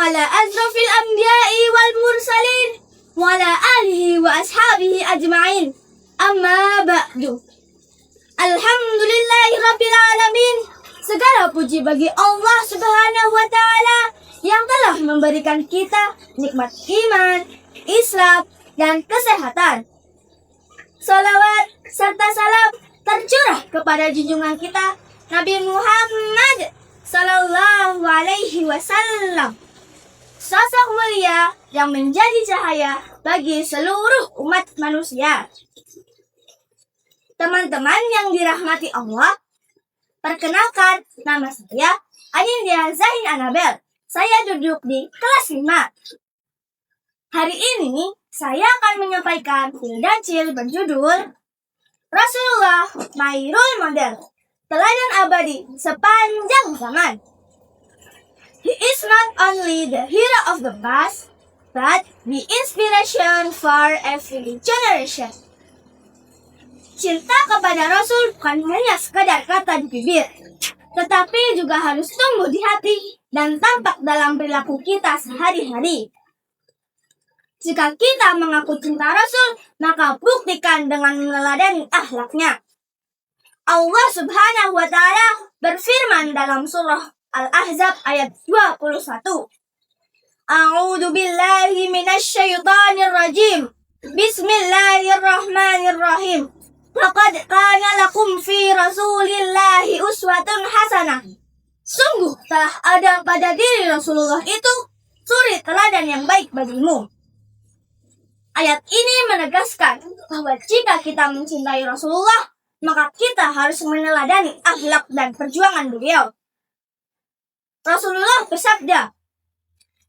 وعلى أشرف الأنبياء والمرسلين وعلى آله وأصحابه أجمعين. Amma ba'du. Alhamdulillahi Rabbil Alamin. Segala puji bagi Allah Subhanahu wa Ta'ala yang telah memberikan kita nikmat iman, Islam, dan kesehatan. Salawat serta salam tercurah kepada junjungan kita Nabi Muhammad Sallallahu Alaihi Wasallam, sosok mulia yang menjadi cahaya bagi seluruh umat manusia. Teman-teman yang dirahmati Allah, perkenalkan, nama saya Anindya Zain Anabel. Saya duduk di kelas 5. Hari ini saya akan menyampaikan Hildacil berjudul Rasulullah My Role Model, teladan abadi sepanjang zaman. He is not only the hero of the past, but the inspiration for every generation. Cinta kepada Rasul bukan hanya sekadar kata di bibir, tetapi juga harus tumbuh di hati dan tampak dalam perilaku kita sehari-hari. Jika kita mengaku cinta Rasul, maka buktikan dengan meneladani akhlaknya. Allah Subhanahu wa Ta'ala berfirman dalam surah Al-Ahzab ayat 21. A'udzu billahi minasyaitonir rajim. Bismillahirrahmanirrahim. Laqad kana lakum fi Rasulillahi uswatun hasanah. Sungguh telah ada pada diri Rasulullah itu suri teladan yang baik bagimu. Ayat ini menegaskan bahwa jika kita mencintai Rasulullah, maka kita harus meneladani akhlak dan perjuangan beliau. Rasulullah bersabda,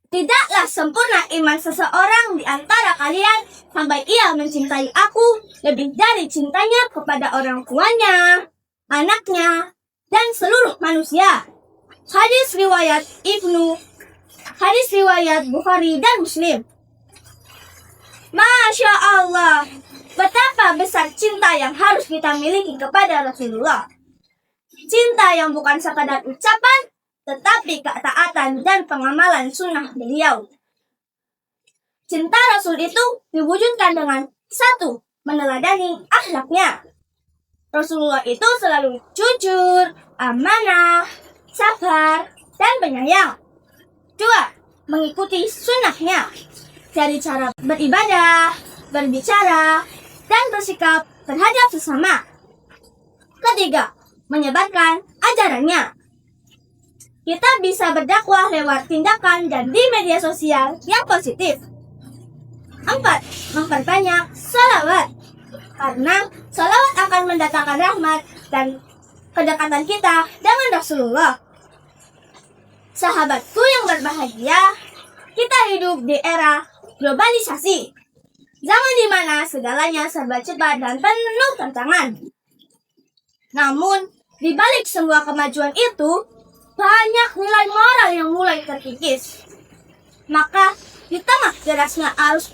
"Tidaklah sempurna iman seseorang di antara kalian sampai ia mencintai aku lebih dari cintanya kepada orang tuanya, anaknya, dan seluruh manusia." Hadis riwayat Bukhari dan Muslim. Masya Allah, betapa besar cinta yang harus kita miliki kepada Rasulullah. Cinta yang bukan sekadar ucapan, tetapi ketaatan dan pengamalan sunnah beliau. Cinta Rasul itu diwujudkan dengan 1. Meneladani akhlaknya. Rasulullah itu selalu jujur, amanah, sabar, dan penyayang. 2. Mengikuti sunnahnya dari cara beribadah, berbicara, dan bersikap terhadap sesama. 3. Menyebarkan ajarannya. Kita bisa berdakwah lewat tindakan dan di media sosial yang positif. 4. Memperbanyak salawat, karena salawat akan mendatangkan rahmat dan kedekatan kita dengan Rasulullah. Sahabatku yang berbahagia, kita hidup di era globalisasi, zaman di mana segalanya serba cepat dan penuh tantangan. Namun, di balik semua kemajuan itu, banyak nilai moral yang mulai terkikis. Maka, di tengah derasnya arus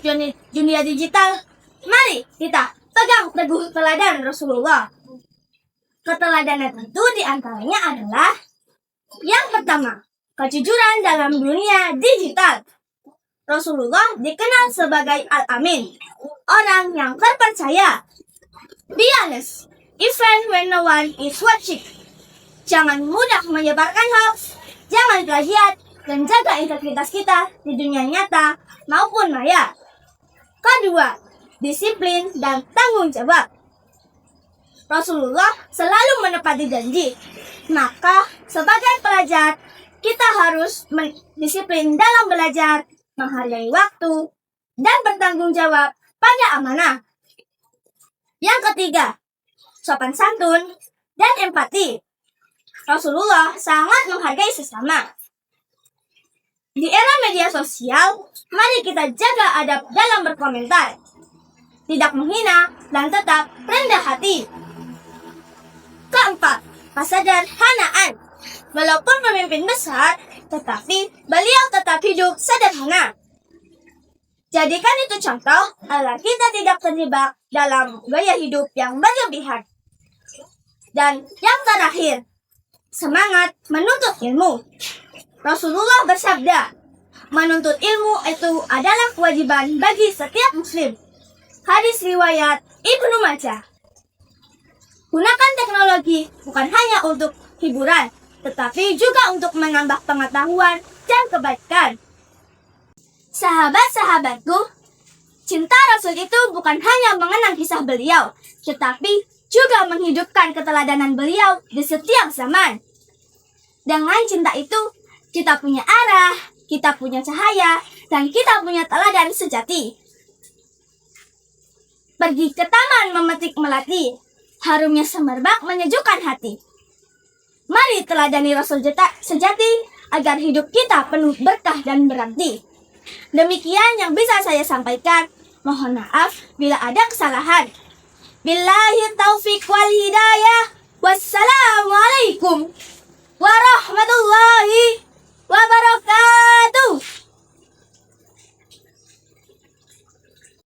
dunia digital, mari kita pegang teguh teladan Rasulullah. Keteladanan itu diantaranya adalah yang pertama, kejujuran dalam dunia digital. Rasulullah dikenal sebagai Al-Amin, orang yang terpercaya. Be honest, even when no one is watching. Jangan mudah menyebarkan hoax, jangan plagiat, dan jaga integritas kita di dunia nyata maupun maya. Kedua, disiplin dan tanggung jawab. Rasulullah selalu menepati janji. Maka, sebagai pelajar, kita harus disiplin dalam belajar, menghargai waktu, dan bertanggung jawab pada amanah. Yang ketiga, sopan santun dan empati. Rasulullah sangat menghargai sesama. Di era media sosial, mari kita jaga adab dalam berkomentar, tidak menghina, dan tetap rendah hati. Keempat, kesederhanaan. Walaupun pemimpin besar, tetapi beliau tetap hidup sederhana. Jadikan itu contoh agar kita tidak terjebak dalam gaya hidup yang berlebihan. Dan yang terakhir, semangat menuntut ilmu. Rasulullah bersabda, menuntut ilmu itu adalah kewajiban bagi setiap muslim. Hadis riwayat Ibnu Majah. Gunakan teknologi bukan hanya untuk hiburan, tetapi juga untuk menambah pengetahuan dan kebaikan. Sahabat-sahabatku, cinta Rasul itu bukan hanya mengenang kisah beliau, tetapi juga menghidupkan keteladanan beliau di setiap zaman. Dengan cinta itu, kita punya arah, kita punya cahaya, dan kita punya teladan sejati. Pergi ke taman memetik melati, harumnya semerbak menyejukkan hati. Mari teladani Rasul sejati agar hidup kita penuh berkah dan berarti. Demikian yang bisa saya sampaikan. Mohon maaf bila ada kesalahan. Billahi taufiq wal hidayah. Wassalamualaikum warahmatullahi